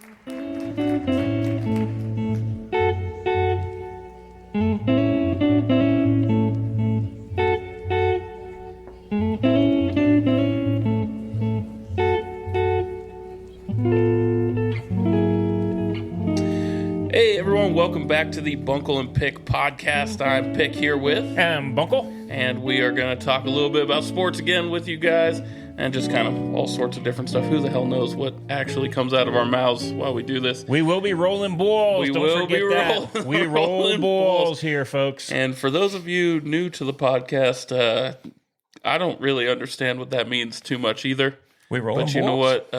Hey everyone, welcome back to the Bunk and Pick podcast. I'm Pick here with... Bunkle. And we are going to talk a little bit about sports again with you guys, and just kind of all sorts of different stuff. Who the hell knows what actually comes out of our mouths while we do this. We will be rolling balls. Don't forget that. We roll balls here, folks. And for those of you new to the podcast, I don't really understand what that means too much either. We roll balls. But you know what?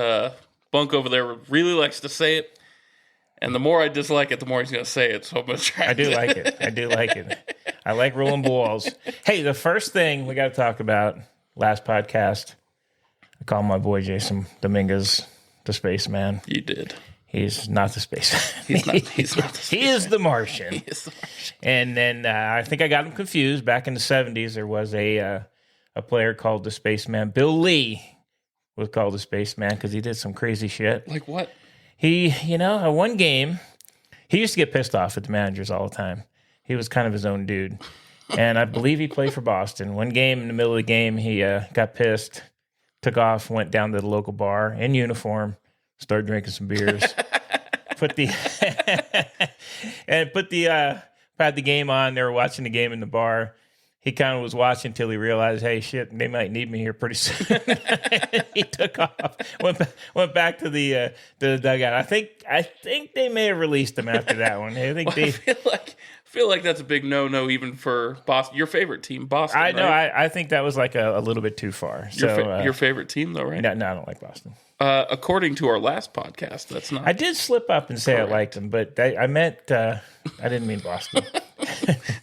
Bunk over there really likes to say it. And the more I dislike it, the more he's going to say it. So I'm going to try. I do like it. I like rolling balls. Hey, the first thing we got to talk about, last podcast, I called my boy Jason Dominguez the spaceman. You did. He's not the spaceman. He's not the spaceman. He is the Martian. He is the Martian. And then I think I got him confused. Back in the 70s, there was a player called the spaceman. Bill Lee was called the spaceman because he did some crazy shit. Like what? He, at one game, he used to get pissed off at the managers all the time. He was kind of his own dude. And I believe he played for Boston. One game, in the middle of the game, he got pissed, took off, went down to the local bar in uniform, started drinking some beers, had the game on. They were watching the game in the bar. He kind of was watching until he realized, hey, shit, they might need me here pretty soon. He took off, went back to the dugout. I think they may have released him after that one. I think I feel like that's a big no even for Boston. Your favorite team, Boston. I know. Right? I think that was like a little bit too far. Your favorite team, though, right? No, I don't like Boston. According to our last podcast, that's not. I did slip up and say correct. I liked them, but I meant I didn't mean Boston.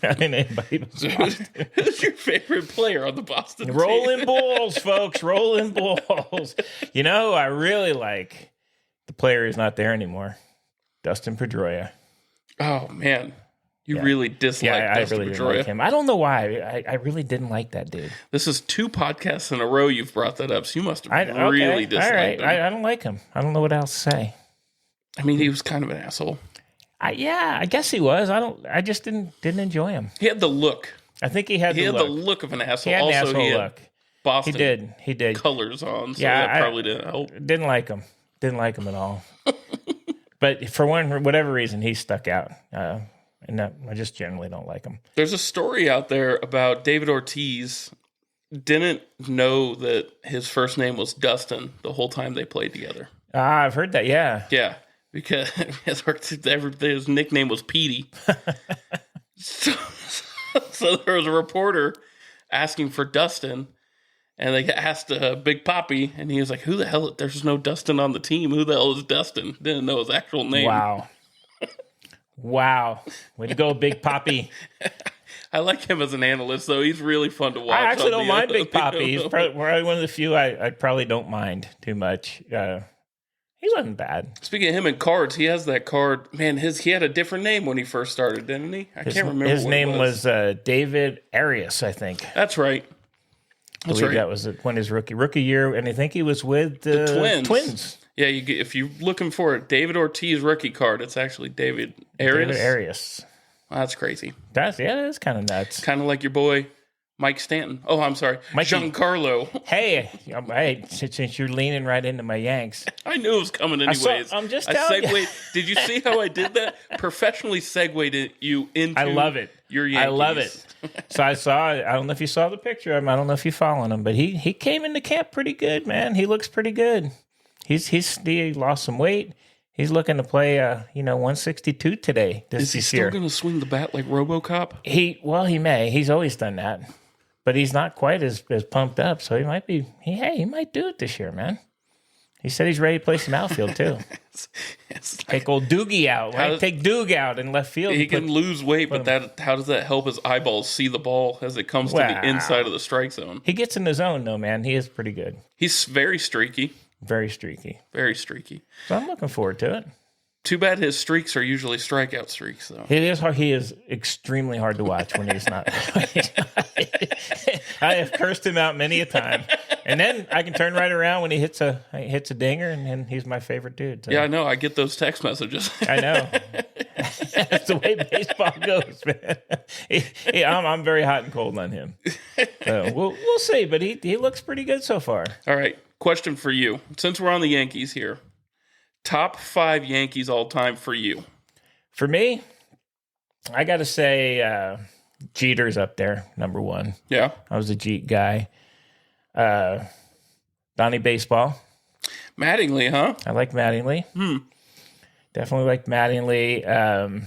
I didn't anybody but Boston. Who's your favorite player on the Boston team? Rolling balls, folks. Rolling balls. I really like the player who's not there anymore. Dustin Pedroia. Oh, man. You really dislike Dustin really Pedroia. Didn't like him. I don't know why. I really didn't like that dude. This is 2 podcasts in a row you've brought that up, so you must have really disliked him. I don't like him. I don't know what else to say. I mean, he was kind of an asshole. I guess he was. I just didn't enjoy him. He had the look. I think he had the look of an asshole. He had an asshole look. Boston he did colors on, so that probably didn't help. Didn't like him. Didn't like him at all. But for whatever reason, he stuck out. And I just generally don't like him. There's a story out there about David Ortiz didn't know that his first name was Dustin the whole time they played together. I've heard that, yeah. Yeah, because his nickname was Petey. So there was a reporter asking for Dustin, and they asked Big Papi, and he was like, who the hell? There's no Dustin on the team. Who the hell is Dustin? Didn't know his actual name. Wow. Way to go, Big Papi. I like him as an analyst, though. He's really fun to watch. I actually don't mind Big Papi. He's probably one of the few I probably don't mind too much. He wasn't bad. Speaking of him and cards, he has that card. Man, he had a different name when he first started, didn't he? I can't remember. His name was David Arias, I think. That's right. I believe that was when his rookie year, and I think he was with the Twins. Yeah, if you're looking for a David Ortiz rookie card, it's actually David Arias. David Arias. Well, that's crazy. That's kind of nuts. Kind of like your boy Mike Stanton. Oh, I'm sorry, Giancarlo. Hey, since you're leaning right into my Yanks, I knew it was coming anyways. I'm just telling you. Did you see how I did that? Professionally segued you into. I love it. Your Yankees. I love it. So I don't know if you saw the picture of him. I don't know if you're following him, but he came into camp pretty good, man. He looks pretty good. He lost some weight. He's looking to play 162 today. Is he still going to swing the bat like RoboCop? He may. He's always done that, but he's not quite as pumped up. So he might be. He might do it this year, man. He said he's ready to play some outfield too. Take old Doogie out. Right? Take Doog out in left field. He can lose weight, but how does that help his eyeballs see the ball as it comes to the inside of the strike zone? He gets in the zone though, man. He is pretty good. He's very streaky. Very streaky. Very streaky. So I'm looking forward to it. Too bad his streaks are usually strikeout streaks, though. It is hard. He is extremely hard to watch when he's not. I have cursed him out many a time. And then I can turn right around when he hits a dinger, and then he's my favorite dude. So. Yeah, I know. I get those text messages. I know. That's the way baseball goes, man. I'm very hot and cold on him. So we'll see, but he looks pretty good so far. All right, question for you. Since we're on the Yankees here, top 5 Yankees all time for you. For me, I got to say Jeter's up there, number 1. Yeah. I was a Jeet guy. Donnie Baseball. Mattingly, huh? I like Mattingly. Definitely like Mattingly.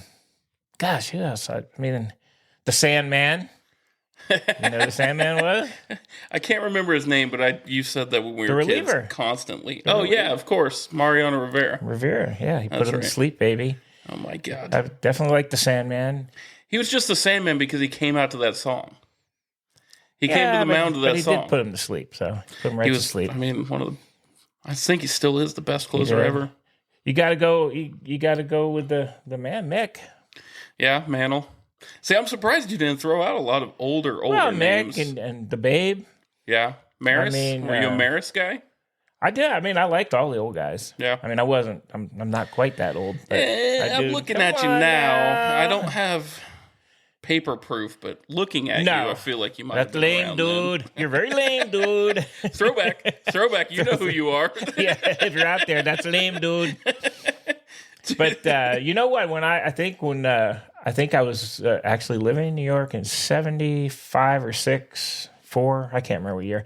Gosh, who else? I mean, the Sandman. You know who the Sandman was? I can't remember his name, but you said that when we were kids constantly. Yeah, of course. Mariano Rivera. Rivera, yeah. He put him to sleep, baby. Oh, my God. I definitely like the Sandman. He was just the Sandman because he came out to that song. He came to the mound to that song. He did put him to sleep, so put him to sleep. I mean, I think he still is the best closer ever. You got to go. You got to go with the man, Mick. Yeah, Mantle. See, I'm surprised you didn't throw out a lot of older names. Mick and the Babe. Yeah, Maris. Were you a Maris guy? I did. I mean, I liked all the old guys. Yeah. I mean, I wasn't. I'm not quite that old. But I'm looking at you now. I don't have paper proof, but looking at you, I feel like you might. That's have been lame, dude. Then. You're very lame, dude. Throwback. You know who you are. Yeah, if you're out there, that's lame, dude. But you know what? When I think I was actually living in New York in 75 or 4, I can't remember what year,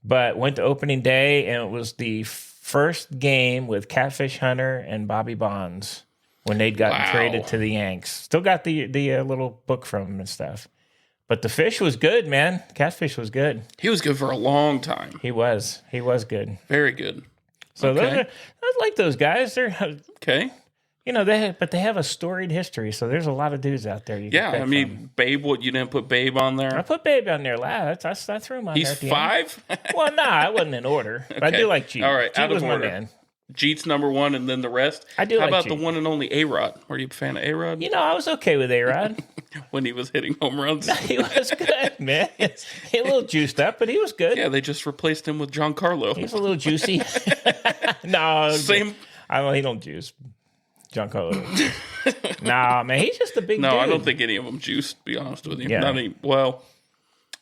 but went to opening day, and it was the first game with Catfish Hunter and Bobby Bonds when they'd gotten traded to the Yanks. Still got the little book from him and stuff. But the fish was good, man. Catfish was good. He was good for a long time. He was good. Very good. So I like those guys. They're okay. You know, they have a storied history, so there's a lot of dudes out there. I mean, Babe, you didn't put Babe on there? I put Babe on there last. I threw him on there. He's 5? Well, I wasn't in order. Okay. I do like Jeet. All right, Jeet was my man. Jeet's number 1, and then the rest? I do. How about the one and only A-Rod? Were you a fan of A-Rod? You know, I was okay with A-Rod. When he was hitting home runs? He was good, man. He a little juiced up, but he was good. Yeah, they just replaced him with Giancarlo. He's a little juicy. No. Same. He don't juice. Giancarlo. Nah, man, he's just a big dude. No, I don't think any of them juice, to be honest with you. Yeah. Well,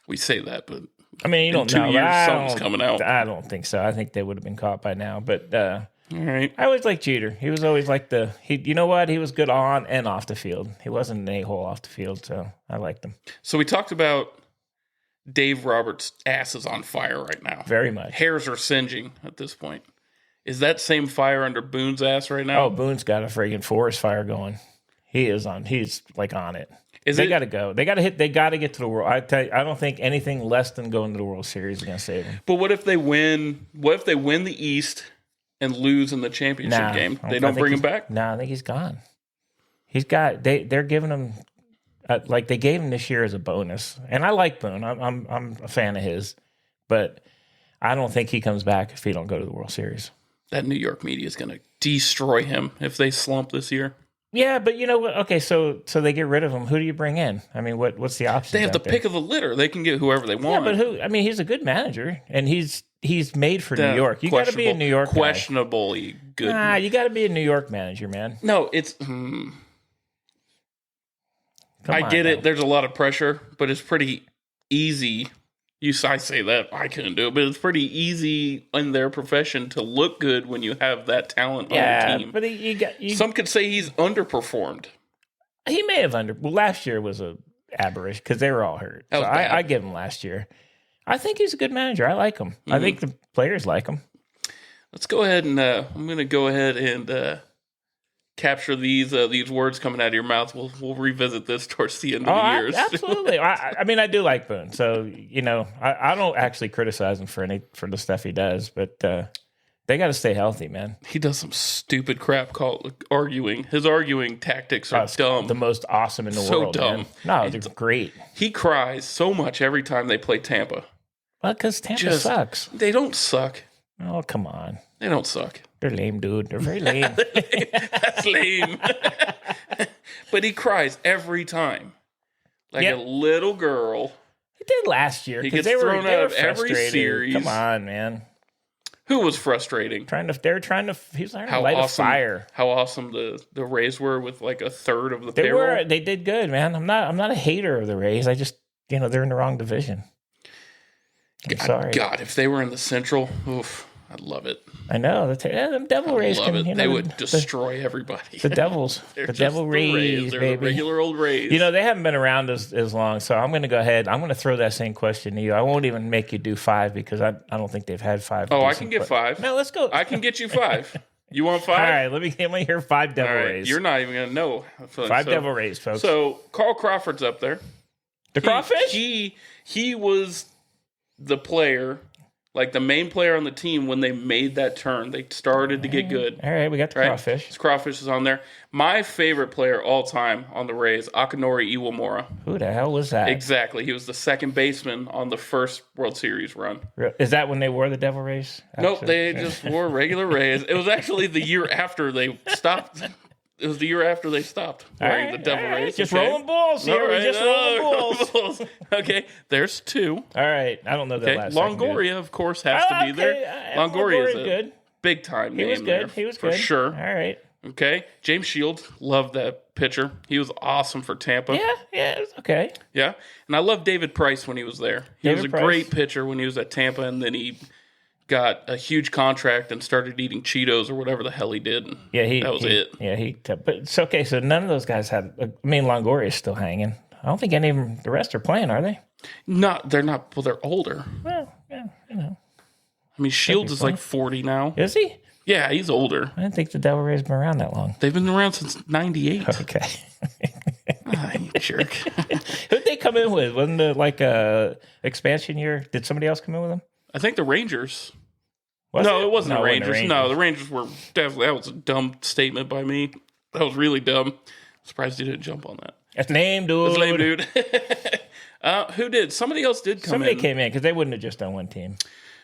we say that, but I mean, you don't know. 2 years, something's coming out. I don't think so. I think they would have been caught by now. But all right. I always liked Jeter. He was always like you know what? He was good on and off the field. He wasn't an a-hole off the field, so I liked him. So we talked about Dave Roberts' ass is on fire right now. Very much. Hairs are singeing at this point. Is that same fire under Boone's ass right now? Oh, Boone's got a friggin' forest fire going. He's like on it. They got to go. They got to hit. They got to get to the World. I tell you, I don't think anything less than going to the World Series is going to save them. But what if they win? What if they win the East and lose in the championship game? They don't bring him back? No, I think he's gone. He's got. They're giving him like they gave him this year as a bonus. And I like Boone. I'm a fan of his, but I don't think he comes back if he don't go to the World Series. That New York media is going to destroy him if they slump this year. Yeah, but you know what? Okay, so they get rid of him. Who do you bring in? I mean, what's the option? They have the pick of the litter. They can get whoever they want. Yeah, but who? I mean, he's a good manager, and he's made for New York. You got to be a New York guy. Questionably good. Nah, you got to be a New York manager, man. No, it's. I get it. There's a lot of pressure, but it's pretty easy. I say that I couldn't do it, but it's pretty easy in their profession to look good when you have that talent on your team. But some could say he's underperformed. He may have Well, last year was a aberration because they were all hurt. So I give him last year. I think he's a good manager. I like him. Mm-hmm. I think the players like him. Let's go ahead and I'm going to go ahead and capture these words coming out of your mouth. We'll revisit this towards the end of the year. Absolutely. I mean, I do like Boone, so you know, I don't actually criticize him for the stuff he does, but they got to stay healthy, man. He does some stupid crap called arguing. His arguing tactics are dumb. The most awesome in the world. So dumb. Man. No, they're great. He cries so much every time they play Tampa. Well, because Tampa sucks. They don't suck. Oh, come on. They don't suck. They're lame, dude. They're very lame. That's lame. But he cries every time. Like a little girl. It did last year. He gets thrown out of every series. Come on, man. Who was frustrating? They're trying to. He's trying to light a fire. How awesome the Rays were with like a third of the payroll. They did good, man. I'm not a hater of the Rays. I just they're in the wrong division. Sorry. God, if they were in the Central, oof, I'd love it. I know. Them Devil Rays they would destroy everybody. The Devils. The Devil Rays, They're baby. the regular old Rays. They haven't been around as long, so I'm going to go ahead. I'm going to throw that same question to you. I won't even make you do 5 because I don't think they've had 5. Oh, I can get 5. No, let's go. I can get you 5. You want 5? All right, let me hear 5 Devil Rays. You're not even going to know. 5 Devil Rays, folks. So Carl Crawford's up there. The Crawfish? He was the player, like the main player on the team when they made that turn. They started to get good. All right, we got the Crawfish. This Crawfish is on there. My favorite player all time on the Rays, Akinori Iwamura. Who the hell was that? Exactly. He was the second baseman on the first World Series run. Is that when they wore the Devil Rays? Nope, they just wore regular Rays. It was actually the year after they stopped. It was the year after they stopped wearing the Devil Rays. Just rolling balls here. We're just rolling balls. Okay, there's 2. All right. I don't know that last Longoria, of course, has to be there. Longoria is a big-time name. He was good. He was good. For sure. All right. Okay. James Shields, loved that pitcher. He was awesome for Tampa. Yeah, it was okay. Yeah. And I love David Price when he was there. He was a great pitcher when he was at Tampa, and then he got a huge contract and started eating Cheetos or whatever the hell he did. That was it. Yeah, but it's okay. So none of those guys had. Longoria is still hanging. I don't think any of them. The rest are playing, are they? No, they're not. Well, they're older. Well, yeah, I mean, Shields is like 40 now. Is he? Yeah, he's older. I didn't think the Devil Rays been around that long. They've been around since '98. Okay. You jerk. Who'd they come in with? Wasn't it like a expansion year? Did somebody else come in with them? I think the Rangers. It wasn't the Rangers. No, the Rangers were definitely. That was a dumb statement by me. That was really dumb. Surprised you didn't jump on that. That's lame, dude. That's lame, dude. Who did? Somebody else did come in. Somebody came in because they wouldn't have just done one team.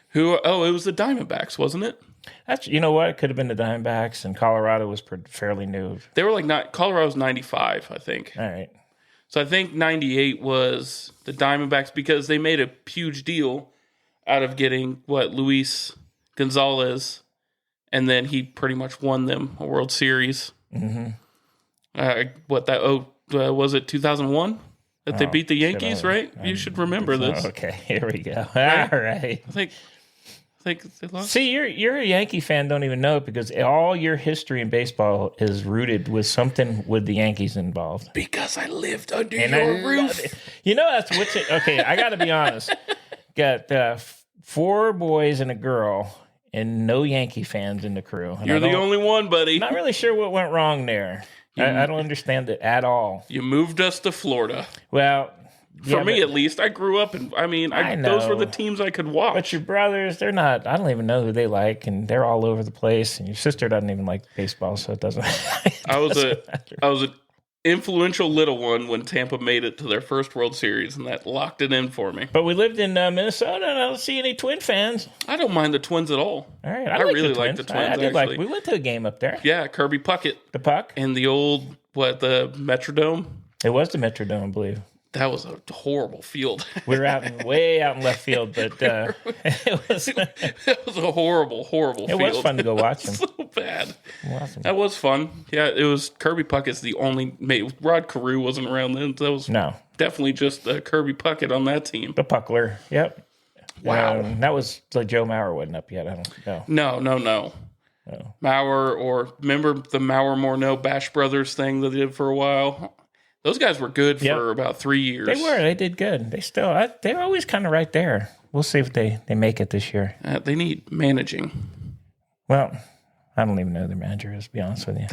Who? Oh, it was the Diamondbacks, wasn't it? You know what? It could have been the Diamondbacks, and Colorado was fairly new. They were like Colorado's 95, I think. All right. So I think 98 was the Diamondbacks because they made a huge deal out of getting Luis Gonzalez, and then he pretty much won them a World Series. Mm-hmm. Was it 2001 that they beat the Yankees? Right? You should remember this. Okay, here we go. Right? All right. I think they lost. See, you're a Yankee fan. Don't even know it because all your history in baseball is rooted with something with the Yankees involved. Because I lived under your roof. That's what's it. Okay, I got to be honest. Got 4 boys and a girl. And no Yankee fans in the crew. And You're the only one, buddy. Not really sure what went wrong there. I don't understand it at all. You moved us to Florida. Well, for me at least, I grew up and those were the teams I could watch. But your brothers, they're not. I don't even know who they like, and they're all over the place. And your sister doesn't even like baseball, so it doesn't. I was an influential little one when Tampa made it to their first World Series, and that locked it in for me. But we lived in Minnesota, and I don't see any Twin fans. I don't mind the Twins at all. All right, I really like the Twins. Actually, we went to a game up there. Yeah, Kirby Puckett, the Puck, and the old the Metrodome. It was the Metrodome, I believe. That was a horrible field. We were way out in left field, but it was a horrible field. It was fun to go watch them. So bad. Awesome. That was fun. Yeah, it was Kirby Puckett's the only mate. Rod Carew wasn't around then. That was definitely just Kirby Puckett on that team. The Puckler. Yep. Wow. That was like Joe Mauer wasn't up yet. I don't know. No. Oh. Mauer, or remember the Mauer-Morneau Bash Brothers thing that they did for a while? Those guys were good for about 3 years. They were. They did good. They're always kind of right there. We'll see if they make it this year. They need managing. Well, I don't even know who their manager is, to be honest with you.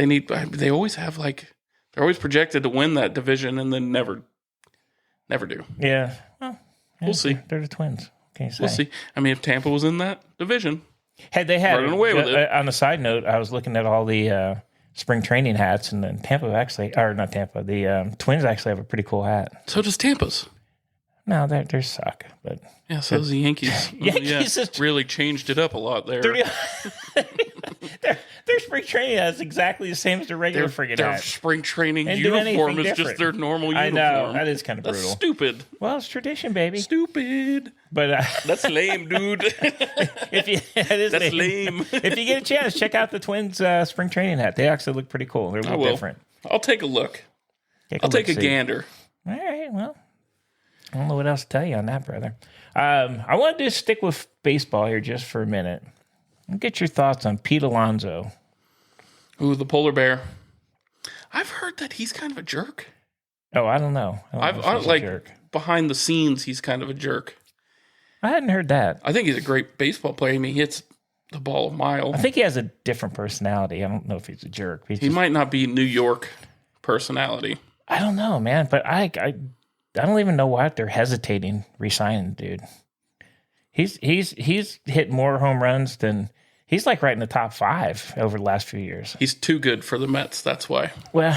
They always have they're always projected to win that division and then never do. Yeah. Well, we'll see. They're the Twins. Can you say? We'll see. I mean, if Tampa was in that division, they had running away with it. On a side note, I was looking at all the spring training hats, and then the Twins actually have a pretty cool hat. So does Tampa's. No, they're suck, but yeah, so does the Yankees. Yankees really changed it up a lot there. Their spring training hat is exactly the same as the regular friggin' Their hat. spring training And do uniform anything is just different. their normal uniform. I know. That is kind of brutal. That's stupid. Well, it's tradition, baby. Stupid. But that's lame, dude. That's lame. If you get a chance, check out the Twins spring training hat. They actually look pretty cool. They're a little different. I'll take a look. I'll take a gander. All right, well, I don't know what else to tell you on that, brother. I wanted to stick with baseball here just for a minute. I'll get your thoughts on Pete Alonso. Ooh, the polar bear. I've heard that he's kind of a jerk. Oh, I don't know. I like behind the scenes, he's kind of a jerk. I hadn't heard that. I think he's a great baseball player. I mean, he hits the ball a mile. I think he has a different personality. I don't know if he's a jerk. He might not be New York personality. I don't know, man. But I don't even know why they're hesitating re-signing the dude. He's hit more home runs than he's like right in the top 5 over the last few years. He's too good for the Mets. That's why. Well,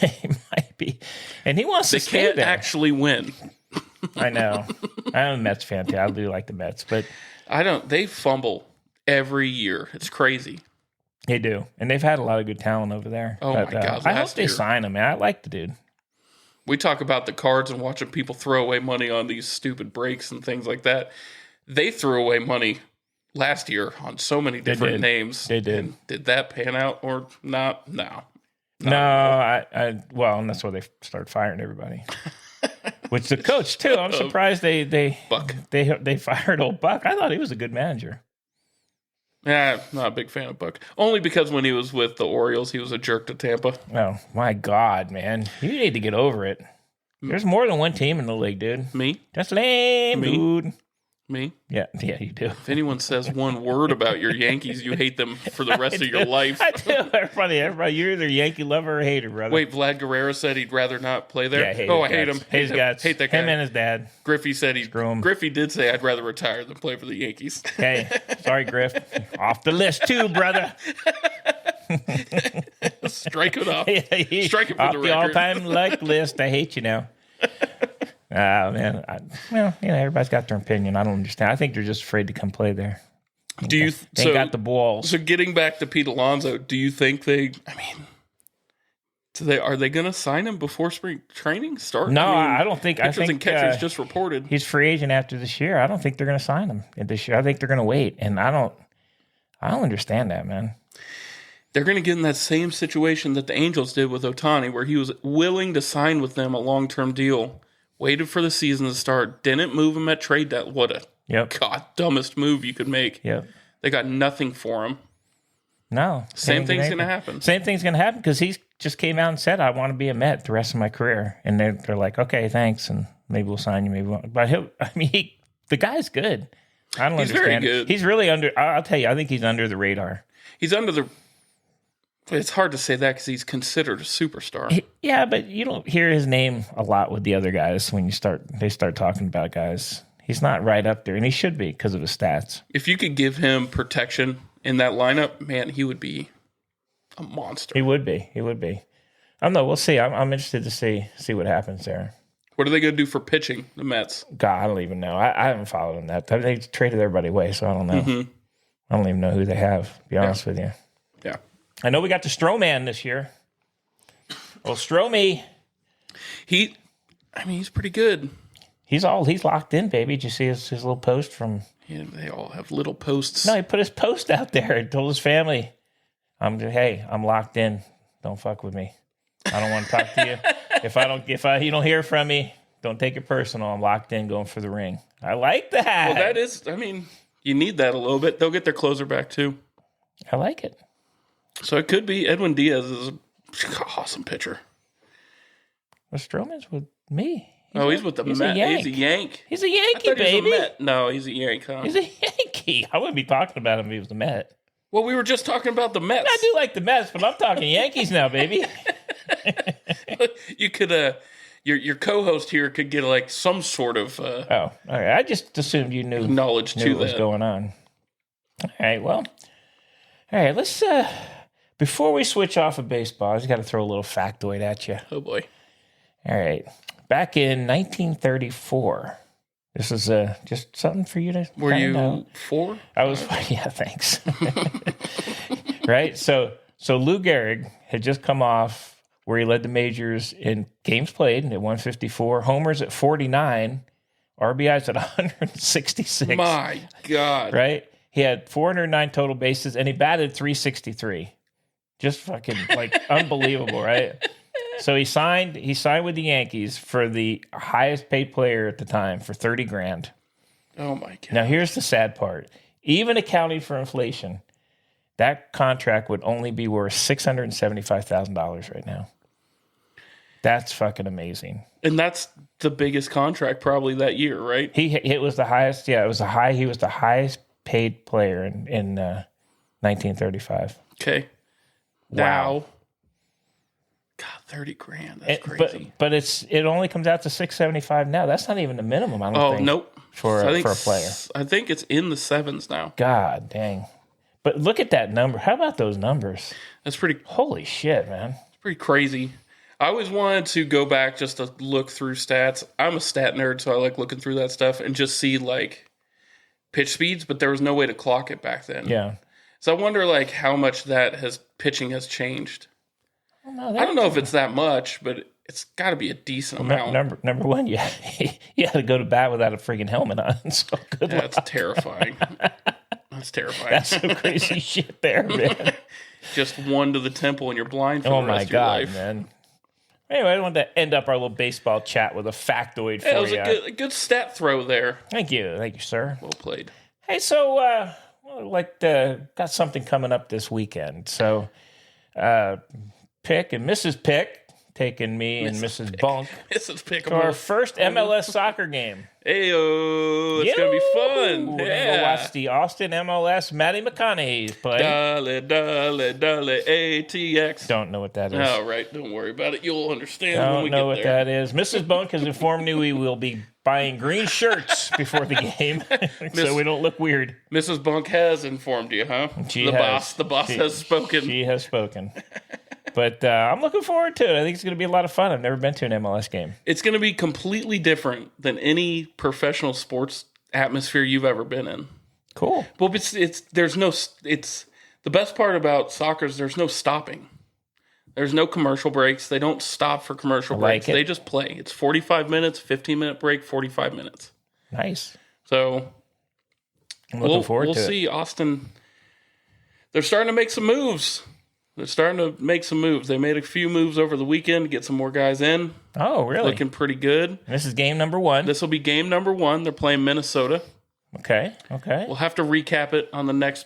he might be, and he wants to stay there. They can't actually win. I know. I'm a Mets fan too. I do like the Mets, but They fumble every year. It's crazy. They do, and they've had a lot of good talent over there. Oh my God! I hope they sign him, man. I like the dude. We talk about the Cards and watching people throw away money on these stupid breaks and things like that. They threw away money last year on so many different names. They did. And did that pan out or not? No. Well, and that's why they started firing everybody. Which the coach too. I'm surprised they fired old Buck. I thought he was a good manager. Yeah, not a big fan of Buck. Only because when he was with the Orioles, he was a jerk to Tampa. Oh my God, man! You need to get over it. There's more than one team in the league, dude. Me? That's lame, dude. Me? Yeah, you do. If anyone says one word about your Yankees, you hate them for the rest of your life. I do. Everybody, you're either Yankee lover or hater, brother. Wait, Vlad Guerrero said he'd rather not play there? Yeah, I hate him. Hate his guts. Hate that guy. Him and his dad. Griffey said Screw him. Griffey did say I'd rather retire than play for the Yankees. Hey, sorry, Griff. Off the list too, brother. Strike it off. Strike it for off the record. record. All-time like list. I hate you now. Man. Everybody's got their opinion. I don't understand. I think they're just afraid to come play there. They got the balls. So getting back to Pete Alonso, do you think are they going to sign him before spring training starts? No, I don't think. Pitchers and catchers just reported he's free agent after this year. I don't think they're going to sign him this year. I think they're going to wait, and I don't understand that, man. They're going to get in that same situation that the Angels did with Ohtani, where he was willing to sign with them a long-term deal. Waited for the season to start. Didn't move him at trade deadline. What a dumbest move you could make. Yep. They got nothing for him. No. Same thing's going to happen. Same thing's going to happen because he just came out and said, I want to be a Met the rest of my career. And they're like, okay, thanks. And maybe we'll sign you. Maybe we won't. But the guy's good. I don't understand. He's very good. He's really I'll tell you, I think he's under the radar. He's under the... It's hard to say that because he's considered a superstar. Yeah, but you don't hear his name a lot with the other guys when they start talking about guys. He's not right up there, and he should be because of his stats. If you could give him protection in that lineup, man, he would be a monster. He would be. I don't know. We'll see. I'm interested to see what happens there. What are they going to do for pitching, the Mets? God, I don't even know. I haven't followed them that. They traded everybody away, so I don't know. Mm-hmm. I don't even know who they have, to be honest with you. Yeah. I know we got the Stroman this year. Well, Stromy. He's pretty good. He's locked in, baby. Did you see his little post from... Yeah, they all have little posts. No, he put his post out there and told his family, I'm locked in. Don't fuck with me. I don't want to talk to you. If you don't hear from me, don't take it personal. I'm locked in going for the ring. I like that. Well, that is, you need that a little bit. They'll get their closer back too. I like it. So it could be Edwin Diaz is an awesome pitcher. Well, Stroman's with me. He's with the Mets. He's a Yank. He's a Yankee, baby. He was a Met. No, he's a Yank, huh? He's a Yankee. I wouldn't be talking about him if he was a Met. Well, we were just talking about the Mets. I do like the Mets, but I'm talking Yankees now, baby. You could, your co-host here could get like some sort of. All right. I just assumed you knew knowledge what was going on. All right. Well. All right. Let's. Before we switch off of baseball, I just got to throw a little factoid at you. Oh boy. All right. Back in 1934. This is just something for you to. Were you know. 4? I was. Yeah. Thanks. Right. So So Lou Gehrig had just come off where he led the majors in games played at 154, homers at 49, RBIs at 166. My God. Right? He had 409 total bases, and he batted 363. Just fucking, unbelievable, right? So he signed with the Yankees for the highest paid player at the time for $30,000. Oh, my God. Now, here's the sad part. Even accounting for inflation, that contract would only be worth $675,000 right now. That's fucking amazing. And that's the biggest contract probably that year, right? It was the highest. Yeah, it was He was the highest paid player in 1935. Okay. Wow. Now, God, $30,000. That's crazy. But it only comes out to $675 now. That's not even the minimum. I don't think. Oh, nope. For a player, I think it's in the sevens now. God dang! But look at that number. How about those numbers? That's pretty. Holy shit, man! It's pretty crazy. I always wanted to go back just to look through stats. I'm a stat nerd, so I like looking through that stuff and just see pitch speeds. But there was no way to clock it back then. Yeah. So I wonder how much pitching has changed. Well, no, I don't know if it's that much, but it's got to be a decent amount. Number one, you had to go to bat without a friggin' helmet on. So good luck. That's terrifying. That's terrifying. That's some crazy shit there, man. Just one to the temple and you're blind for the rest of your life. Man. Anyway, I wanted to end up our little baseball chat with a factoid for you. That was a good stat throw there. Thank you, sir. Well played. Hey, so got something coming up this weekend. So, Pick and Mrs. Pick taking me and Mrs. Bunk to our first MLS soccer game. Heyo, it's going to be fun. We're going to go watch the Austin MLS Matty McConaughey play. Dale, ATX. Don't know what that is. All right, don't worry about it. You'll understand when we get there. Don't know what that is. Mrs. Bunk has informed me we will be buying green shirts before the game so we don't look weird. Mrs. Bunk has informed you, huh? The boss has spoken. She has spoken. But I'm looking forward to it. I think it's going to be a lot of fun. I've never been to an MLS game. It's going to be completely different than any professional sports atmosphere you've ever been in. Cool. Well, the best part about soccer is there's no stopping. There's no commercial breaks. They don't stop for commercial breaks. They just play. It's 45 minutes, 15-minute break, 45 minutes. Nice. So I'm looking forward to it. We'll see. Austin, they're starting to make some moves. They made a few moves over the weekend to get some more guys in. Oh, really? Looking pretty good. This is game number 1. This will be game number 1. They're playing Minnesota. Okay. We'll have to recap it on the next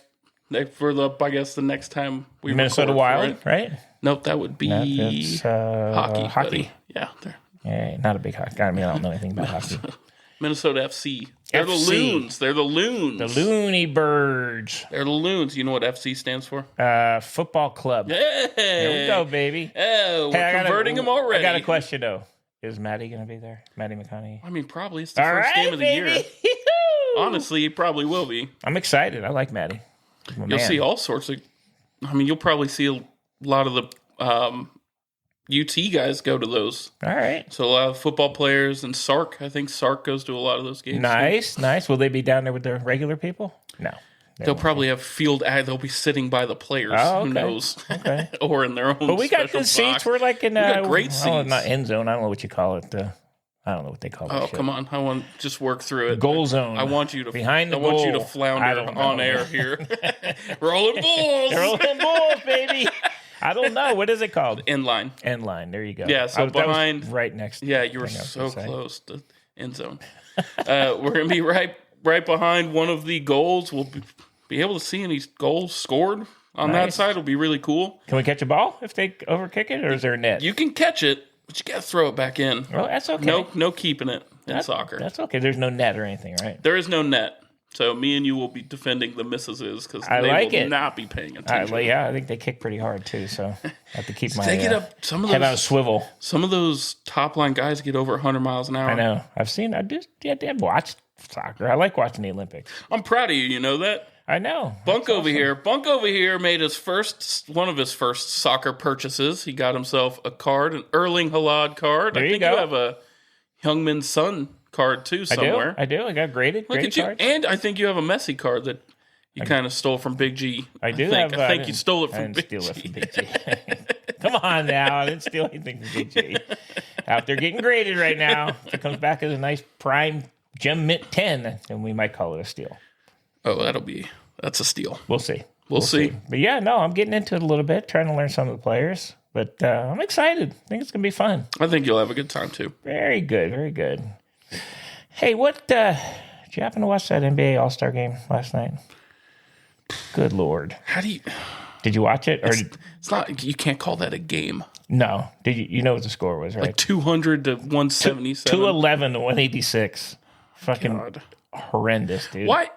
next time we Minnesota Wild, right? Nope, that would be hockey. Hockey. Yeah. Yeah, not a big hockey. I don't know anything about hockey. Minnesota FC. They're the Loons. They're the Loons. The Looney Birds. They're the Loons. You know what FC stands for? Football Club. Hey. There we go, baby. Oh, we're converting them already. I got a question, though. Is Matty going to be there? Matty McConaughey? I mean, probably. It's the first game of the year. Honestly, he probably will be. I'm excited. I like Matty. You'll see all sorts of... you'll probably see a lot of the UT guys go to those. All right. So a lot of football players and Sark. I think Sark goes to a lot of those games. Nice. Will they be down there with the regular people? No. They'll probably have they'll be sitting by the players. Oh, okay. Who knows? Okay. Or in their own. But we got good seats. We're like in. We got great seats. Not end zone. I don't know what you call it. I don't know what they call it. Oh, come on. I want to just work through it. Goal zone. I want you to behind the I goal. want you to flounder on air here. Rolling Bulls. Rolling Bulls, baby. I don't know. What is it called? End line. End line. There you go. Yeah, so behind. Right next. Yeah, you were so close to end zone. We're going to be right behind one of the goals. We'll be able to see any goals scored on that side. It'll be really cool. Can we catch a ball if they overkick it, or is there a net? You can catch it, but you got to throw it back in. Well, that's okay. No keeping it in soccer. That's okay. There's no net or anything, right? There is no net. So me and you will be defending the misses because they will not be paying attention. I think they kick pretty hard too. So I have to keep my head on a swivel. Some of those top line guys get over 100 miles an hour. I know. I've watched soccer. I like watching the Olympics. I'm proud of you. You know that? I know. Bunk over here made one of his first soccer purchases. He got himself a card, an Erling Haaland card. There I think you have a Heung-min Son card too somewhere. I do. I got graded card. And I think you have a Messi card that You kind of stole from Big G. I do. I think you stole it from Big G. Steal it from Big G. Come on now. I didn't steal anything from Big G. Out there getting graded right now. If it comes back as a nice prime gem mint 10, then we might call it a steal. Oh, that's a steal. We'll see. We'll see. But yeah, no, I'm getting into it a little bit, trying to learn some of the players. But I'm excited. I think it's going to be fun. I think you'll have a good time too. Very good. Very good. Hey, did you happen to watch that NBA All-Star game last night? Good Lord. Did you watch it? It's not. You can't call that a game. No. Did you know what the score was, right? Like 200 to 177. 211 to 186. Fucking horrendous, dude. Why?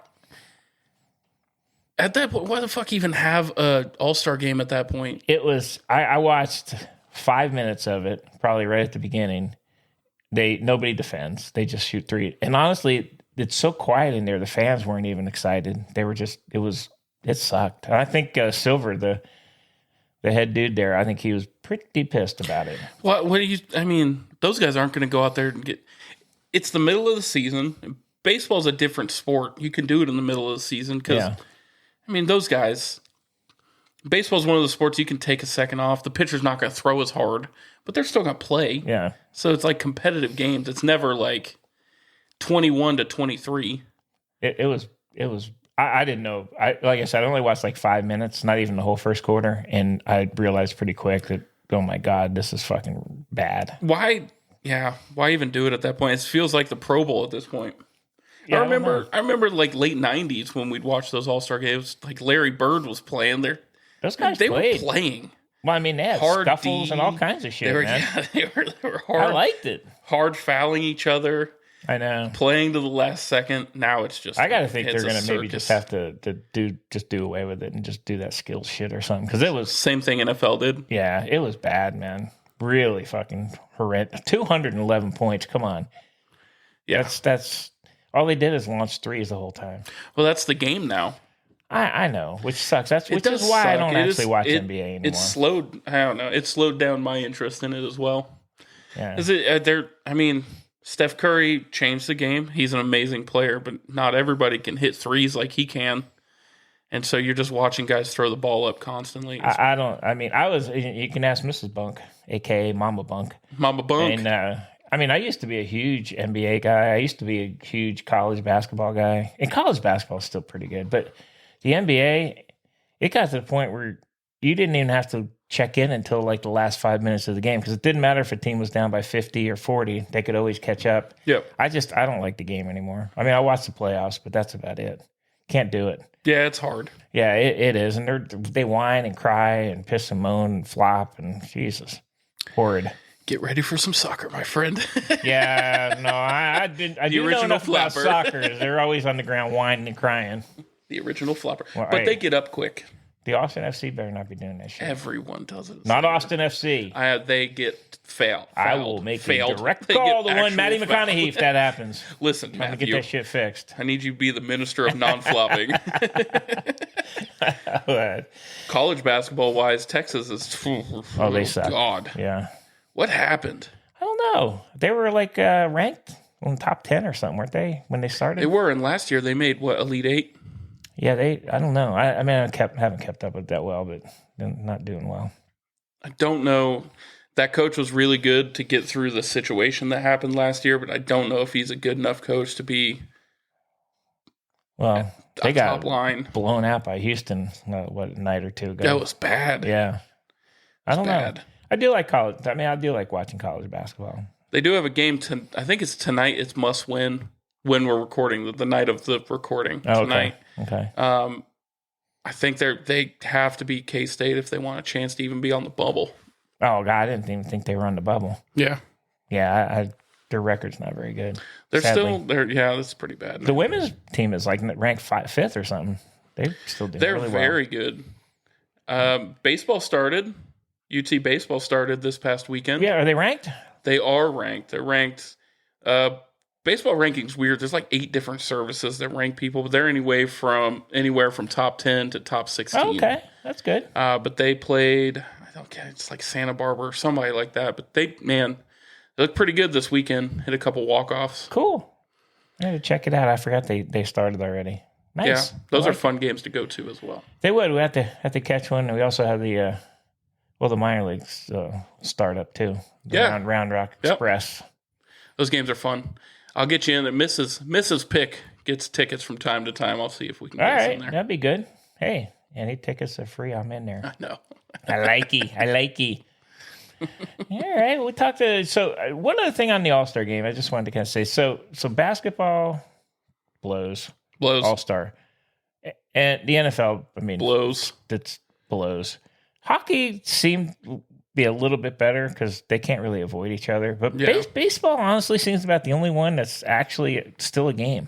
At that point, why the fuck even have a All-Star game at that point? It was. I watched 5 minutes of it, probably right at the beginning. Nobody defends. They just shoot three. And honestly, it's so quiet in there. The fans weren't even excited. They were just. It sucked. And I think Silver, the head dude there, I think he was pretty pissed about it. What do you? I mean, those guys aren't going to go out there and get. It's the middle of the season. Baseball's a different sport. You can do it in the middle of the season because, I mean, those guys. Baseball's one of the sports you can take a second off. The pitcher's not going to throw as hard, but they're still going to play. Yeah. So it's like competitive games. It's never like 21 to 23. It was. I didn't know. Like I said, I only watched like 5 minutes, not even the whole first quarter, and I realized pretty quick that, oh my God, this is fucking bad. Why? Yeah. Why even do it at that point? It feels like the Pro Bowl at this point. Yeah, I remember like late 90s when we'd watch those All-Star games. Like Larry Bird was playing there. Those guys were playing. Well, I mean, they had hard scuffles and all kinds of shit, man. Yeah, they were hard. I liked it. Hard fouling each other. I know. Playing to the last second. Now it's just. I got to think they're going to maybe just have to do away with it and just do that skills shit or something. Because it was. Same thing NFL did. Yeah, it was bad, man. Really fucking horrendous. 211 points. Come on. Yeah. That's. All they did is launch threes the whole time. Well, that's the game now. I know, which sucks. Which is why I don't actually watch NBA anymore. It's slowed. I don't know. It slowed down my interest in it as well. Yeah. Is it? I mean. Steph Curry changed the game. He's an amazing player, but not everybody can hit threes like he can. And so you're just watching guys throw the ball up constantly. You can ask Mrs. Bunk, a.k.a. Mama Bunk. Mama Bunk. And, I used to be a huge NBA guy. I used to be a huge college basketball guy. And college basketball is still pretty good. But the NBA, it got to the point where you didn't even have to check in until like the last 5 minutes of the game because it didn't matter if a team was down by 50 or 40. They could always catch up. Yep. I don't like the game anymore. I mean, I watch the playoffs, but that's about it. Can't do it. Yeah, it's hard. Yeah, it is. And they whine and cry and piss and moan and flop and Jesus. Horrid. Get ready for some soccer, my friend. Yeah, no, I do know enough about soccer. They're always on the ground whining and crying. The original flopper. Well, but they get up quick. The Austin FC better not be doing that shit. Everyone does it. Not Austin FC. They get failed. I will make a direct call to one Matty McConaughey if that happens. Listen, Matthew. I'm going to get that shit fixed. I need you to be the minister of non-flopping. College basketball-wise, Texas is... they suck. God. Yeah. What happened? I don't know. They were like ranked in the top 10 or something, weren't they, when they started? They were, and last year they made, Elite Eight? Yeah, I don't know. I haven't kept up with that well, but they're not doing well. I don't know. That coach was really good to get through the situation that happened last year, but I don't know if he's a good enough coach to be. Well, they got top line blown out by Houston. A night or two ago? That was bad. Yeah, I don't know. I do like college. I do like watching college basketball. They do have a game. I think it's tonight. It's must win. When we're recording, the night of the recording tonight. Okay. I think they have to beat K-State if they want a chance to even be on the bubble. Oh, God, I didn't even think they were on the bubble. Yeah. Yeah, their record's not very good. They're sadly. That's pretty bad. The women's team is like ranked 5th or something. They're still doing really well. They're very good. Baseball started. UT baseball started this past weekend. Yeah, are they ranked? They are ranked. They're ranked. Baseball ranking's weird. There's like 8 different services that rank people, but they're anywhere from top 10 to top 16. Oh, okay, that's good. But they played, it's like Santa Barbara or somebody like that. But they looked pretty good this weekend. Hit a couple walk-offs. Cool. I had to check it out. I forgot they started already. Nice. Yeah, those are fun games to go to as well. They would. We have to catch one. And we also have the minor leagues start up too. Round Rock Express. Yep. Those games are fun. I'll get you in there. Mrs. Pick gets tickets from time to time. I'll see if we can get us in there. That'd be good. Hey, any tickets are free. I'm in there. I know. I like you. All right. We talked to one other thing on the All-Star game. I just wanted to kind of say so basketball blows All-Star, and the NFL. I mean, blows. That's blows. Hockey seemed to be a little bit better because they can't really avoid each other. But baseball honestly seems about the only one that's actually still a game.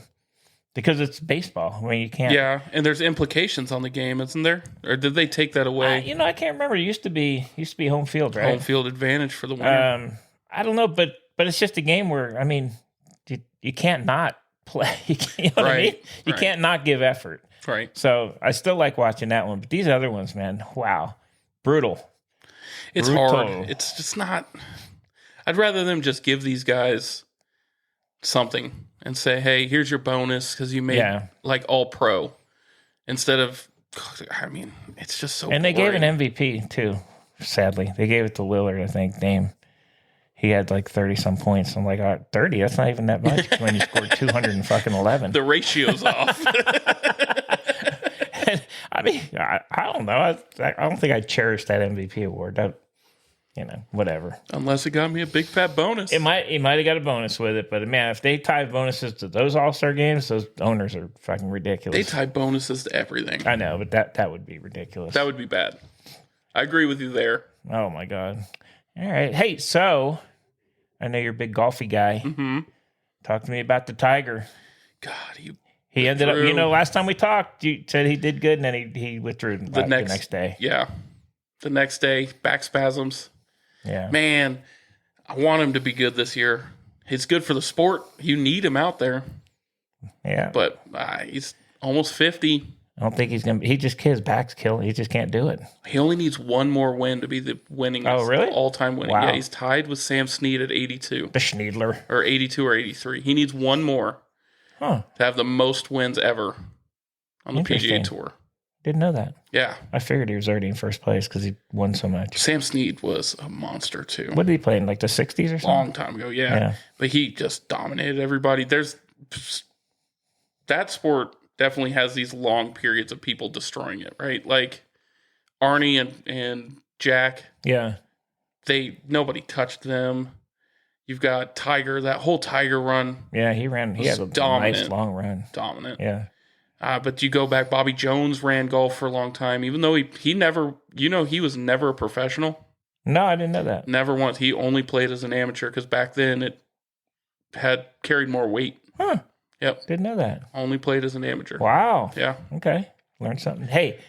Because it's baseball. I mean, you can't. Yeah, and there's implications on the game, isn't there? Or did they take that away? I can't remember. It used to be home field, right? Home field advantage for the winner. I don't know, but it's just a game where, I mean, you can't not play. You know what I mean? You can't not give effort. Right. So I still like watching that one. But these other ones, man, wow. Brutal. It's hard. It's just not. I'd rather them just give these guys something and say, hey, here's your bonus because you made like all pro instead of, I mean, it's just so And boring. they gave an MVP too, sadly. They gave it to Lillard, I think. He had like 30 some points. I'm like, 30? That's not even that much when you scored 211. The ratio's off. And, I mean, I don't know. I don't think I cherished that MVP award. Whatever. Unless it got me a big fat bonus. He might have got a bonus with it, but man, if they tie bonuses to those All-Star games, those owners are fucking ridiculous. They tie bonuses to everything. I know, but that would be ridiculous. That would be bad. I agree with you there. Oh my God. All right. Hey, so I know you're a big golfy guy. Mm-hmm. Talk to me about the Tiger. God, he ended up, last time we talked, you said he did good, and then he withdrew the next day. Yeah. The next day, back spasms. Yeah. Man, I want him to be good this year. He's good for the sport. You need him out there. Yeah. But he's almost 50. I don't think he's going to be. His back's killing. He just can't do it. He only needs one more win to be the winning. Oh, really? All-time winning. Wow. Yeah, he's tied with Sam Snead at 82. The Schneidler. Or 82 or 83. He needs one more to have the most wins ever on the PGA Tour. Didn't know that. Yeah. I figured he was already in first place because he won so much. Sam Snead was a monster, too. What did he play in, like the 60s or something? Long time ago, yeah. But he just dominated everybody. That sport definitely has these long periods of people destroying it, right? Like Arnie and Jack. Yeah. Nobody touched them. You've got Tiger, that whole Tiger run. Yeah, he ran. He had a nice long run. Dominant. Yeah. But you go back, Bobby Jones ran golf for a long time, even though he never, he was never a professional. No, I didn't know that. Never once. He only played as an amateur because back then it had carried more weight. Huh. Yep. Didn't know that. Only played as an amateur. Wow. Yeah. Okay. Learned something. Hey,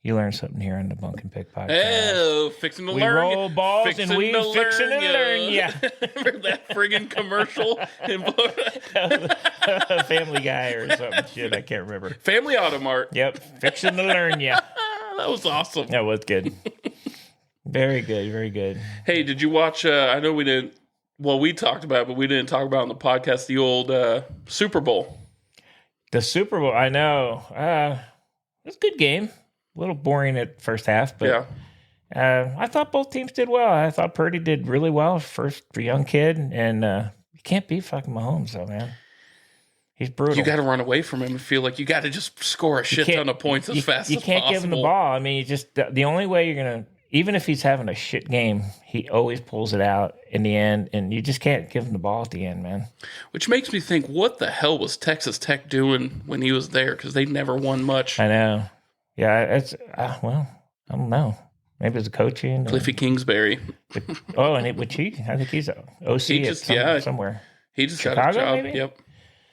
you learned something here on the Bunk and Pick podcast. Oh, fixing to we learn. We roll balls and we fixing to learn. Yeah. Remember that friggin' commercial? Family Guy or something. Shit, I can't remember. Family Automart. Yep. Fixing to learn. Yeah. That was awesome. That was good. Very good. Very good. Hey, did you watch? I know we didn't. Well, we talked about it, but we didn't talk about on the podcast the old Super Bowl. The Super Bowl, I know. It was a good game. A little boring at first half, but I thought both teams did well. I thought Purdy did really well, first for young kid, and you can't beat fucking Mahomes, though, man. He's brutal. You got to run away from him and feel like you got to just score a shit ton of points as fast as possible. You can't give him the ball. I mean, you just the only way you're going to, even if he's having a shit game, he always pulls it out in the end, and you just can't give him the ball at the end, man. Which makes me think, what the hell was Texas Tech doing when he was there? Because they never won much. I know. Yeah, it's, well, I don't know. Maybe it's coaching. Cliffy Kingsbury. I think he's a OC somewhere. He just Chicago, got a job. Maybe? Yep.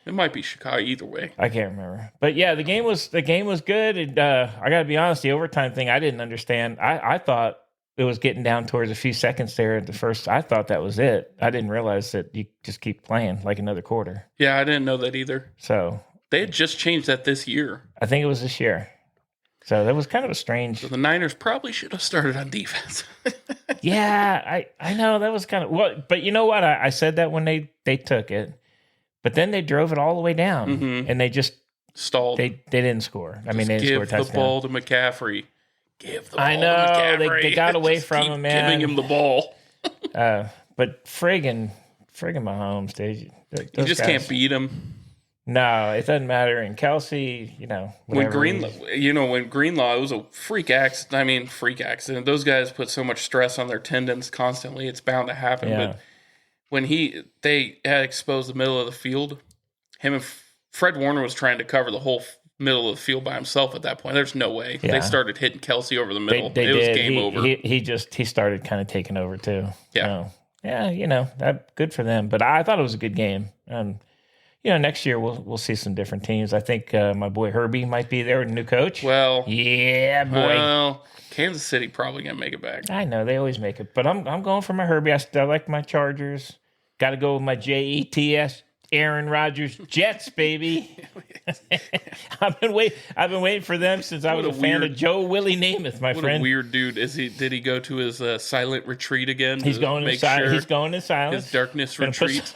It might be Chicago either way. I can't remember. But yeah, the game was good. And, I got to be honest, the overtime thing, I didn't understand. I thought it was getting down towards a few seconds there at the first. I thought that was it. I didn't realize that you just keep playing like another quarter. Yeah, I didn't know that either. So they had just changed that this year. I think it was this year. So that was kind of a strange. So the Niners probably should have started on defense. Yeah, I know that was kind of well, but you know what? I said that when they took it, but then they drove it all the way down, and they just stalled. They didn't score. I mean, they didn't score a touchdown. Give the ball to McCaffrey. Give the ball I know, to McCaffrey. they got away from him, man. Giving him the ball. But friggin' Mahomes, You just can't beat him. No, it doesn't matter. And Kelsey, when Greenlaw, it was a freak accident. I mean, freak accident. Those guys put so much stress on their tendons constantly. It's bound to happen. Yeah. But when they had exposed the middle of the field, him and Fred Warner was trying to cover the whole middle of the field by himself at that point. There's no way. Yeah. They started hitting Kelsey over the middle. They it was did. game over. He started kind of taking over too. Yeah. That good for them. But I thought it was a good game. Next year we'll see some different teams. I think my boy Herbie might be there with a new coach. Well, yeah, boy. Well, Kansas City probably gonna make it back. I know they always make it, but I'm going for my Herbie. I still like my Chargers. Got to go with my Jets. Aaron Rodgers Jets, baby. I've been waiting for them since I was a fan of Joe Willie Namath, my friend. What a weird dude. Did he go to his silent retreat again? He's going in silence. He's going in silence. His darkness retreat.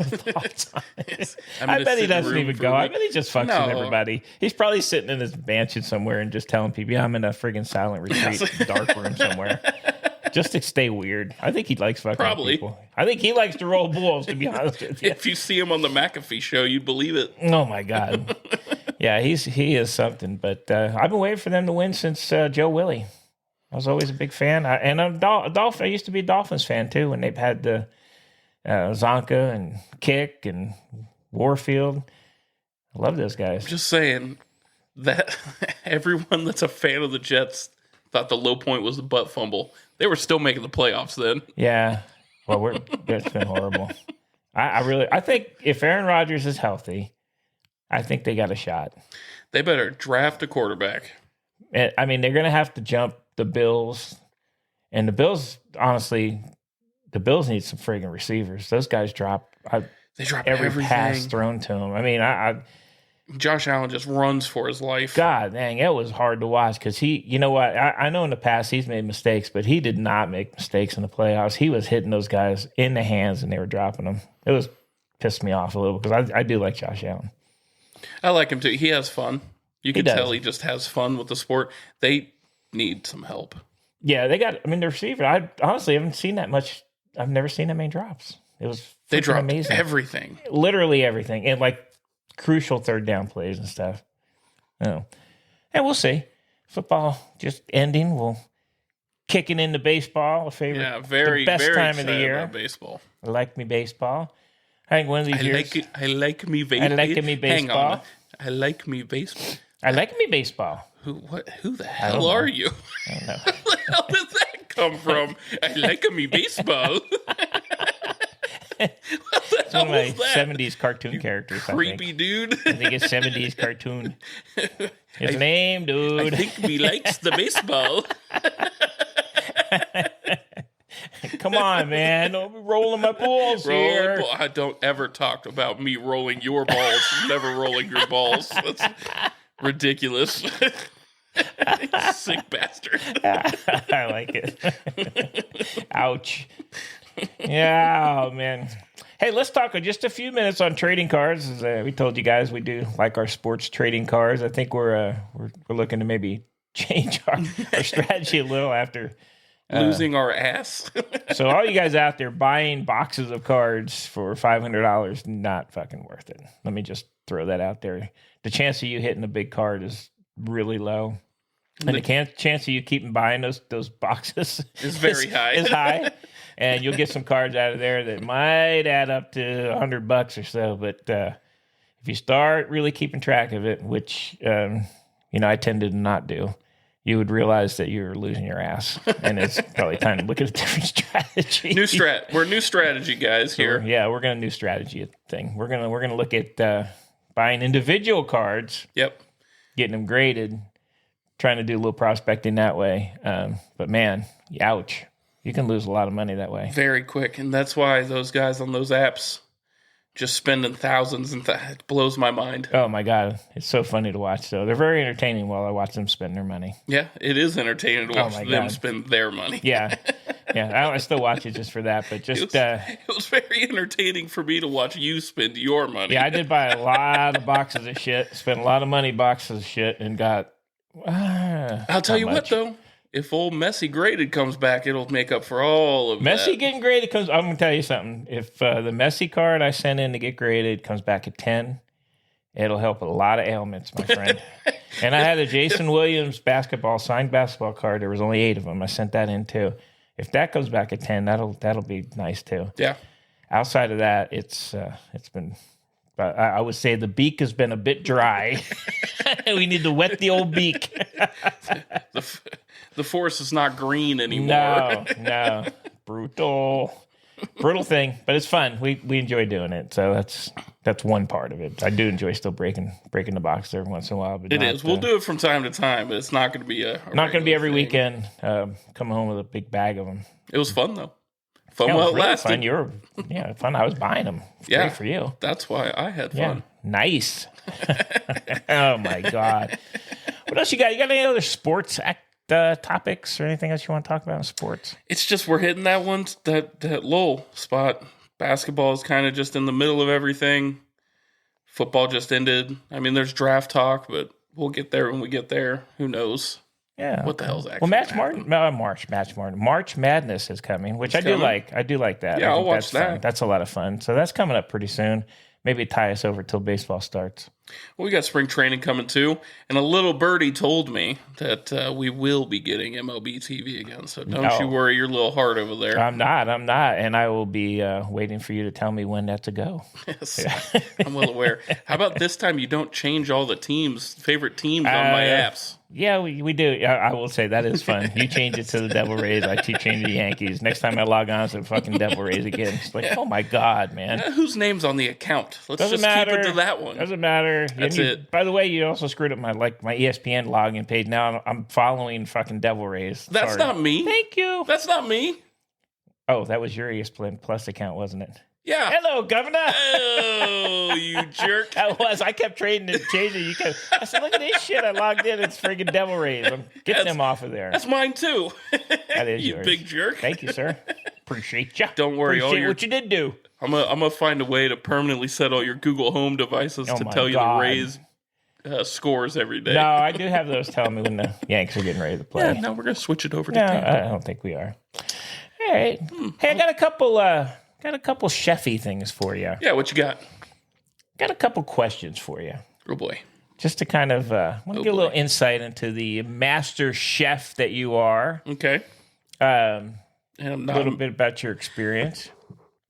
I bet he doesn't even go. I bet he just fucks with everybody. He's probably sitting in his mansion somewhere and just telling people, "Yeah, I'm in a friggin' silent retreat, dark room somewhere." Just to stay weird. I think he likes fucking people. I think he likes to roll bulls, to be honest with you. If you see him on the McAfee show, you'd believe it. Oh, my God. Yeah, he is something. But I've been waiting for them to win since Joe Willie. I was always a big fan. I used to be a Dolphins fan, too, when they've had the Zonka and Kick and Warfield. I love those guys. I'm just saying that everyone that's a fan of the Jets thought the low point was the butt fumble. They were still making the playoffs then. Yeah. Well, that's been horrible. I think if Aaron Rodgers is healthy, I think they got a shot. They better draft a quarterback. I mean, they're going to have to jump the Bills. And the Bills, honestly, need some friggin' receivers. Those guys drop every pass thrown to them. I mean, Josh Allen just runs for his life. God dang, it was hard to watch because you know what? I know in the past he's made mistakes, but he did not make mistakes in the playoffs. He was hitting those guys in the hands and they were dropping them. It was pissed me off a little because I do like Josh Allen. I like him too. He has fun. You can tell he just has fun with the sport. They need some help. Yeah, the receiver, I honestly haven't seen that much. I've never seen that many drops. It was they dropped amazing. Everything. Literally everything. And crucial third down plays and stuff. Oh. And we'll see. Football just ending. We'll kicking into baseball, a favorite. Yeah, the best very time of the year. Baseball. I like me baseball. I think one of these years. I like me baseball. I like me baseball. Hang on. I like me baseball. I like me baseball. Who the hell are you? I don't know. Where the hell does that come from? I like me baseball. What the hell One of my was that? 70s cartoon characters. Creepy dude. I think it's 70s cartoon. His name, dude. I think he likes the baseball. Come on, man. Don't be rolling my balls here. I don't ever talk about me rolling your balls. Never rolling your balls. That's ridiculous. Sick bastard. I like it. Ouch. Yeah, oh, man. Hey, let's talk just a few minutes on trading cards. As we told you guys, we do like our sports trading cards. I think we're looking to maybe change our strategy a little after losing our ass. So all you guys out there buying boxes of cards for $500, not fucking worth it. Let me just throw that out there. The chance of you hitting a big card is really low. And the chance of you keeping buying those boxes is very high. Is high. And you'll get some cards out of there that might add up to $100 or so. But if you start really keeping track of it, which I tended to not do, you would realize that you're losing your ass, and it's probably time to look at a different strategy. We're new strategy guys here. So, yeah, we're gonna new strategy thing. We're gonna look at buying individual cards. Yep. Getting them graded, trying to do a little prospecting that way. But man, ouch. You can lose a lot of money that way. Very quick. And that's why those guys on those apps just spending thousands and it blows my mind. Oh, my God. It's so funny to watch, though. They're very entertaining while I watch them spend their money. Yeah, it is entertaining to watch them spend their money. Yeah. Yeah, I still watch it just for that. But just it was very entertaining for me to watch you spend your money. Yeah, I did buy a lot of boxes of shit, spent a lot of money boxes of shit, and got. I'll tell you what, though. If old Messi graded comes back, it'll make up for all of Messi that. getting graded comes. I'm gonna tell you something. If the Messi card I sent in to get graded comes back at 10, it'll help a lot of ailments, my friend. And I had a Jason Williams signed basketball card. There was only 8 of them. I sent that in too. If that comes back at 10, that'll be nice too. Yeah. Outside of that, it's been. I would say the beak has been a bit dry. We need to wet the old beak. The forest is not green anymore. No. Brutal thing, but it's fun. We enjoy doing it. So that's one part of it. I do enjoy still breaking the box every once in a while. But it is. We'll do it from time to time, but it's not going to be not going to be every weekend. Come home with a big bag of them. It was fun though. Fun yeah, while it really lasted. Fun. I was buying them. Great for you. That's why I had fun. Yeah, nice. Oh my God. What else you got? You got any other sports topics or anything else you want to talk about in sports? It's just we're hitting that lull spot. Basketball is kind of just in the middle of everything. Football just ended. I mean, there's draft talk, but we'll get there when we get there. Who knows? Yeah. What the hell's actually March Madness is coming, which I do like. I do like that. Yeah, I'll watch that. Fun. That's a lot of fun. So that's coming up pretty soon. Maybe tie us over till baseball starts. Well, we got spring training coming too, and a little birdie told me that we will be getting MLB TV again. So don't you worry your little heart over there. I'm not, and I will be waiting for you to tell me when that's to go. Yes, yeah. I'm well aware. How about this time you don't change all the favorite teams on my apps? Yeah, we do. I will say that is fun. You change it to the Devil Rays. I keep changing the Yankees. Next time I log on, it's the fucking Devil Rays again. It's like, oh my God, man. Whose name's on the account? Let's keep it to that one. Doesn't matter. That's it. By the way, you also screwed up my ESPN login page. Now I'm following fucking Devil Rays. That's not me. Thank you. That's not me. Oh, that was your ESPN Plus account, wasn't it? Yeah. Hello, Governor. Oh, you jerk. That was. I kept trading and changing. I said, look at this shit. I logged in. It's freaking Devil Rays. I'm getting them off of there. That's mine, too. That is you yours. Big jerk. Thank you, sir. Appreciate you. Don't worry. Appreciate what you did do. I'm gonna find a way to permanently set all your Google Home devices to tell you the Rays scores every day. No, I do have those telling me when the Yanks are getting ready to play. Yeah, no, we're going to switch it over to Tampa. I don't think we are. All right. Hey, I got a couple chefy things for you. Yeah, what you got? Got a couple questions for you. Oh, boy. Just to kind of get a little insight into the master chef that you are. Okay. A little bit about your experience.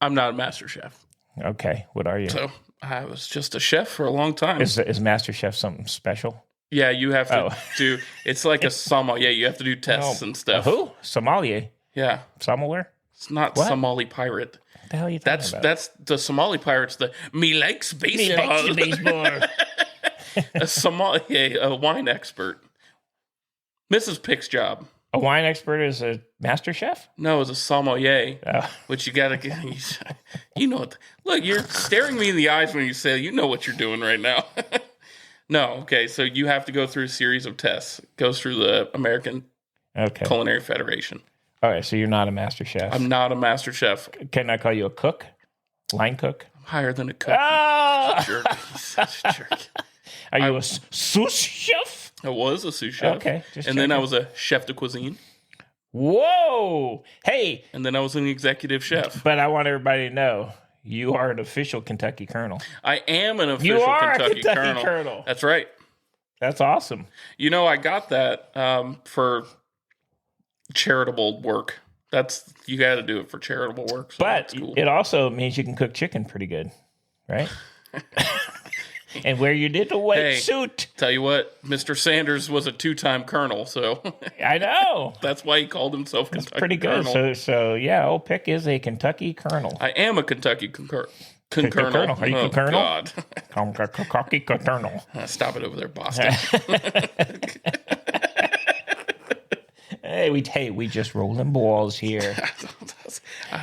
I'm not a master chef. Okay. What are you? So I was just a chef for a long time. Is master chef something special? Yeah, you have to do. It's like a sommelier. You have to do tests and stuff. Who? Sommelier? Yeah. Sommelier? It's not Somali pirate. What the hell are you talking about? That's the Somali pirates. Me likes baseball. Me likes baseball. A sommelier, a wine expert. Mrs. Pick's job. A wine expert is a master chef? No, it's a sommelier. Which you gotta get. You know what? Look, you're staring me in the eyes when you say you know what you're doing right now. No, okay. So you have to go through a series of tests. It goes through the American Culinary Federation. All right, so you're not a master chef. I'm not a master chef. Can I call you a cook? Line cook? I'm higher than a cook. Jerk. He's such a jerk. Are you a sous chef? I was a sous chef. Okay. And then I was a chef de cuisine. Whoa. Hey. And then I was an executive chef. But I want everybody to know you are an official Kentucky Colonel. I am an official Kentucky Colonel. That's right. That's awesome. You know, I got that for charitable work. You got to do it for charitable work. So but cool. It also means you can cook chicken pretty good, right? And where you did the white suit. Tell you what, Mr. Sanders was a 2-time colonel, so I know. That's why he called himself Kentucky That's pretty good. Colonel. So yeah, old Pick is a Kentucky Colonel. I am a Kentucky Colonel. Are you Colonel? God. Kentucky Colonel. Stop it over there, Boston. Hey, we just rolling balls here.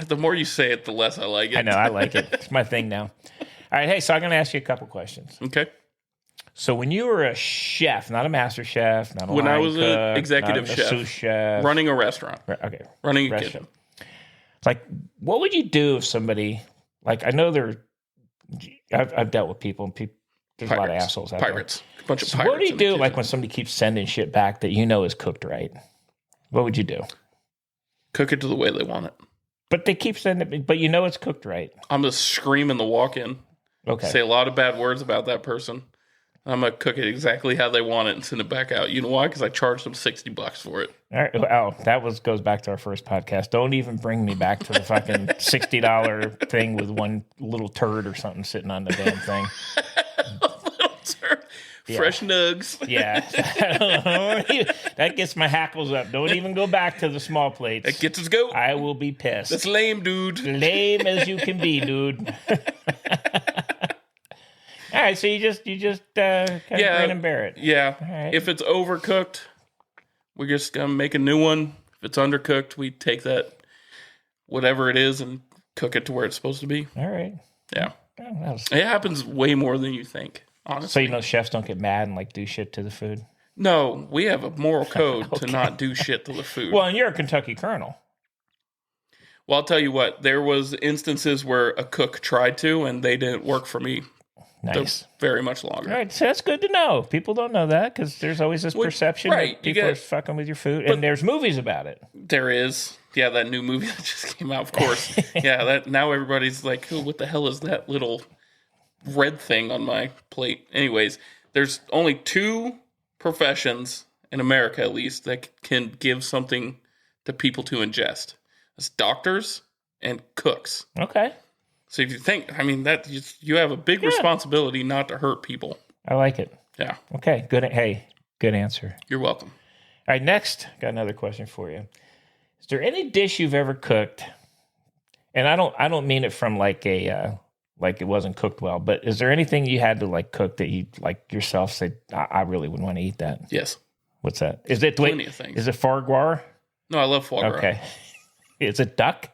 The more you say it, the less I like it. I know, I like it. It's my thing now. All right, hey, so I'm going to ask you a couple questions. Okay. So when you were a chef, not a master chef, not a when line I was cook, an executive not chef, a sous chef, running a restaurant. Okay. Running a kitchen. Like, what would you do if somebody, like, I know I've dealt with people, and there's a lot of assholes out there. A bunch of pirates. What do you do, like, when somebody keeps sending shit back that is cooked right? What would you do? Cook it to the way they want it. But they keep sending it, but it's cooked right. I'm going to scream in the walk-in. Okay. Say a lot of bad words about that person. I'm going to cook it exactly how they want it and send it back out. You know why? Because I charged them $60 for it. All right. Oh, goes back to our first podcast. Don't even bring me back to the fucking $60 thing with one little turd or something sitting on the damn thing. Little turd. Yeah. Fresh nugs. Yeah. That gets my hackles up. Don't even go back to the small plates. That gets us go. I will be pissed. That's lame, dude. Lame as you can be, dude. All right, so you just kind of grin and bear it. Yeah. Right. If it's overcooked, we're just gonna make a new one. If it's undercooked, we take that whatever it is and cook it to where it's supposed to be. All right. Yeah. It happens way more than you think, honestly. So chefs don't get mad and like do shit to the food? No, we have a moral code to not do shit to the food. Well, and you're a Kentucky Colonel. Well, I'll tell you what. There was instances where a cook tried to, and they didn't work for me. Nice. Very much longer. All right, so that's good to know. People don't know that because there's always this perception that people are fucking with your food, and there's movies about it. There is. Yeah, that new movie that just came out, of course. Yeah, that now everybody's like, oh, what the hell is that little red thing on my plate? Anyways, there's only 2 professions, in America at least, that can give something to people to ingest. It's doctors and cooks. Okay. So if you think, you have a big responsibility not to hurt people. I like it. Yeah. Okay. Good. Hey, good answer. You're welcome. All right. Next, got another question for you. Is there any dish you've ever cooked? And I don't mean it from like it wasn't cooked well, but is there anything you had to like cook that you like yourself said, I really wouldn't want to eat that? Yes. What's that? Is it plenty of things? Is it foie gras? No, I love foie gras. Okay. Is it duck?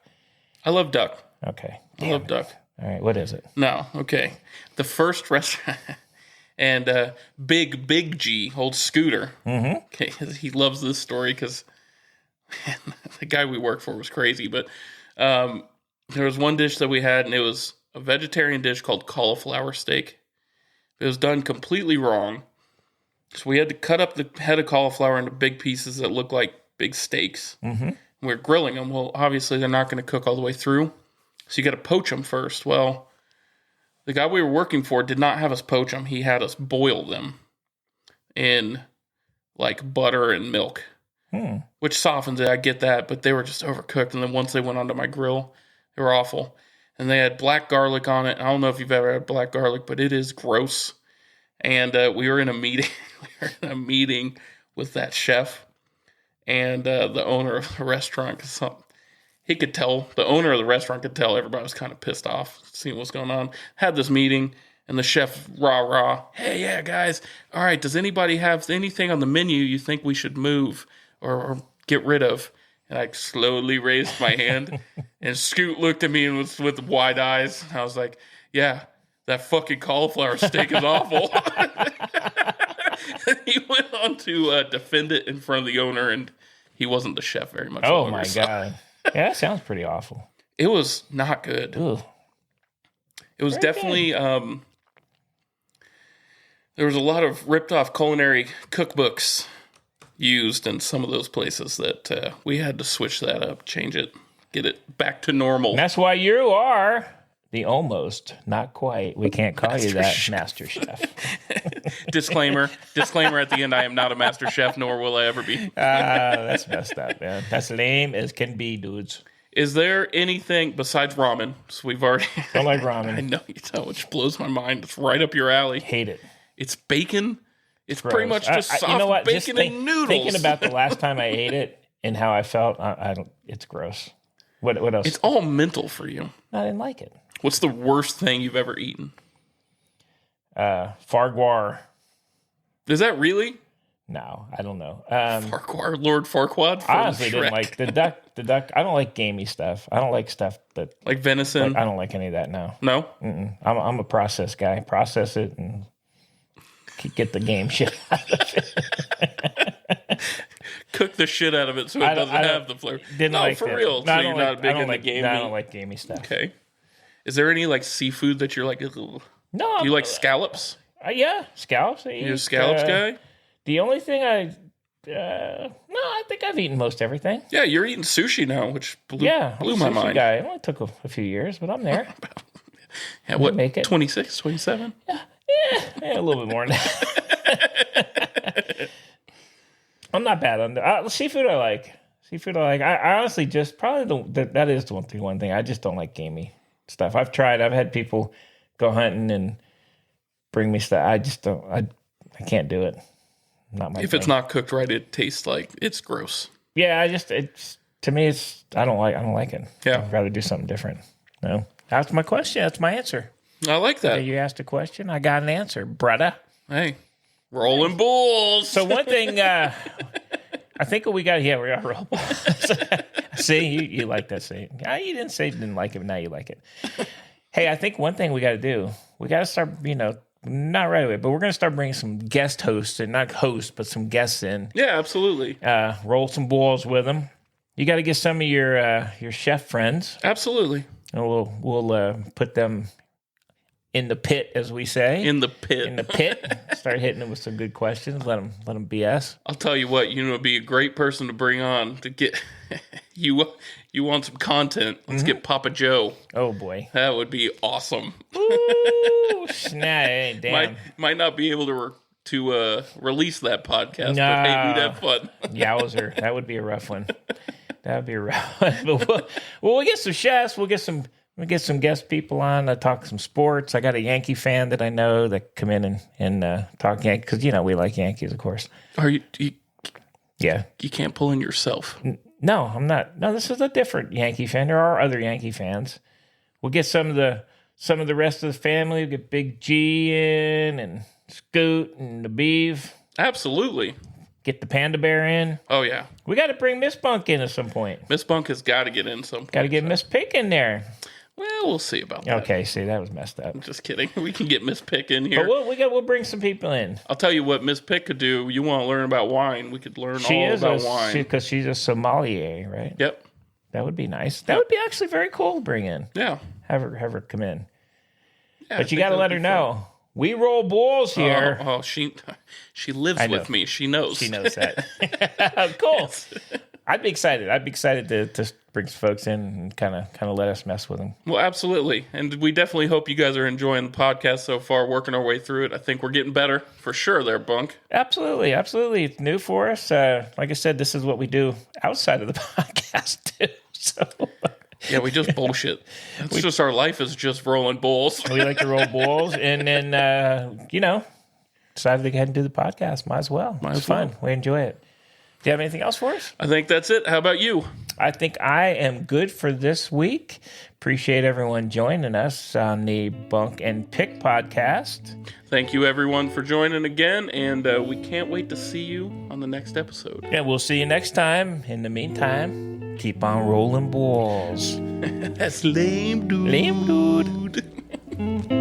I love duck. Okay. I love duck. All right. What is it? No. Okay. The first restaurant and Big G, old Scooter. Mm-hmm. Okay. He loves this story because the guy we worked for was crazy. But there was one dish that we had, and it was a vegetarian dish called cauliflower steak. It was done completely wrong. So we had to cut up the head of cauliflower into big pieces that looked like big steaks. Mm-hmm. We were grilling them. Well, obviously, they're not going to cook all the way through. So you got to poach them first. Well, the guy we were working for did not have us poach them. He had us boil them in like butter and milk, which softens it. I get that, but they were just overcooked. And then once they went onto my grill, they were awful. And they had black garlic on it. I don't know if you've ever had black garlic, but it is gross. And we were in a meeting. With that chef and the owner of the restaurant. The owner of the restaurant could tell everybody was kind of pissed off seeing what's going on. Had this meeting, and the chef, hey, yeah, guys, all right, does anybody have anything on the menu you think we should move or get rid of? And I slowly raised my hand, and Scoot looked at me and was with wide eyes. And I was like, yeah, that fucking cauliflower steak is awful. And he went on to defend it in front of the owner, and he wasn't the chef very much longer. Oh, my God. Yeah, that sounds pretty awful. It was not good. Ooh. It was definitely, there was a lot of ripped off culinary cookbooks used in some of those places that we had to switch that up, change it, get it back to normal. And that's why you are the almost, not quite. We can't call you that, Master Chef. Disclaimer at the end, I am not a Master Chef, nor will I ever be. That's messed up, man. That's lame as can be, dudes. Is there anything besides ramen? So we've already... Don't like ramen. I know you don't, which blows my mind. It's right up your alley. Hate it. It's bacon. It's pretty much just soft bacon and noodles. Thinking about the last time I ate it and how I felt, I don't. It's gross. What else? It's all mental for you. I didn't like it. What's the worst thing you've ever eaten? Farquhar. Is that really? No, I don't know. Farquhar, Lord Farquaad. I honestly didn't like the duck. The duck. I don't like gamey stuff. I don't like stuff that like venison. I don't like any of that. No. I'm a process guy. Process it and get the game shit out of it. cook the shit out of it so it doesn't have the flavor. For real. So you're not big into gamey? No, I don't like gamey stuff. Okay. Is there any like seafood that you're like? Ugh? No. Do you like scallops? Yeah, scallops. You're a scallops guy? The only thing I think I've eaten most everything. Yeah, you're eating sushi now, which blew my mind. Guy. It only took a few years, but I'm there. Yeah, what, 26, 27? Yeah, a little bit more than that. I'm not bad on the seafood. I like. I honestly just probably that is the one thing. I just don't like gamey stuff. I've tried. I've had people go hunting and bring me stuff. I just don't. I can't do it. Not my. If thing. It's not cooked right, it tastes like it's gross. Yeah, it's to me. I don't like it. Yeah, I'd rather do something different. No, that's my question. That's my answer. I like that. You asked a question. I got an answer, brother. Hey, rolling bulls. So one thing, I think we got. Yeah, we are rolling bulls. See, you like that saying. You didn't say you didn't like it, but now you like it. Hey, I think one thing we got to do. We got to start. Not right away, but we're going to start bringing some guest hosts, and not hosts, but some guests in. Yeah, absolutely. Roll some balls with them. You got to get some of your chef friends. Absolutely. And we'll put them in the pit, as we say. In the pit. Start hitting them with some good questions. Let them BS. I'll tell you what. Would be a great person to bring on to get you. You want some content? Let's get Papa Joe. Oh boy, that would be awesome. Ooh, snap! Damn. Might not be able to release that podcast, but hey, we'd have fun. Yowzer, that would be a rough one. That would be a rough one. But we'll get some chefs. We'll get some guest people on. Talk some sports. I got a Yankee fan that I know that come in and talk Yankees because we like Yankees, of course. Are you? Yeah. You can't pull in yourself. No, I'm not. No, this is a different Yankee fan. There are other Yankee fans. We'll get some of the rest of the family. We'll get Big G in and Scoot and the Beeve. Absolutely. Get the Panda Bear in. Oh, yeah. We got to bring Miss Bunk in at some point. Miss Bunk has got to get in some point. Got to get Miss Pick in there. Well, we'll see about that. Okay, see, that was messed up. I'm just kidding. We can get Miss Pick in here. But we'll bring some people in. I'll tell you what Miss Pick could do. You want to learn about wine, we could learn about wine. Because she's a sommelier, right? Yep. That would be nice. That would be actually very cool to bring in. Yeah. Have her come in. Yeah, but you got to let her know. We roll balls here. Oh, she lives with me. She knows. She knows that. Cool. Yes. I'd be excited. To bring some folks in and kind of let us mess with them. Well, absolutely. And we definitely hope you guys are enjoying the podcast so far, working our way through it. I think we're getting better for sure there, Bunk. Absolutely. It's new for us. Like I said, this is what we do outside of the podcast too. So yeah, we just bullshit. It's just our life is just rolling balls. We like to roll balls, and then decided to go ahead and do the podcast. Might as well. It's fun. We enjoy it. Do you have anything else for us? I think that's it. How about you? I think I am good for this week. Appreciate everyone joining us on the Bunk and Pick podcast. Thank you, everyone, for joining again, and we can't wait to see you on the next episode. Yeah, we'll see you next time. In the meantime, keep on rolling balls. That's lame, dude. Lame, dude.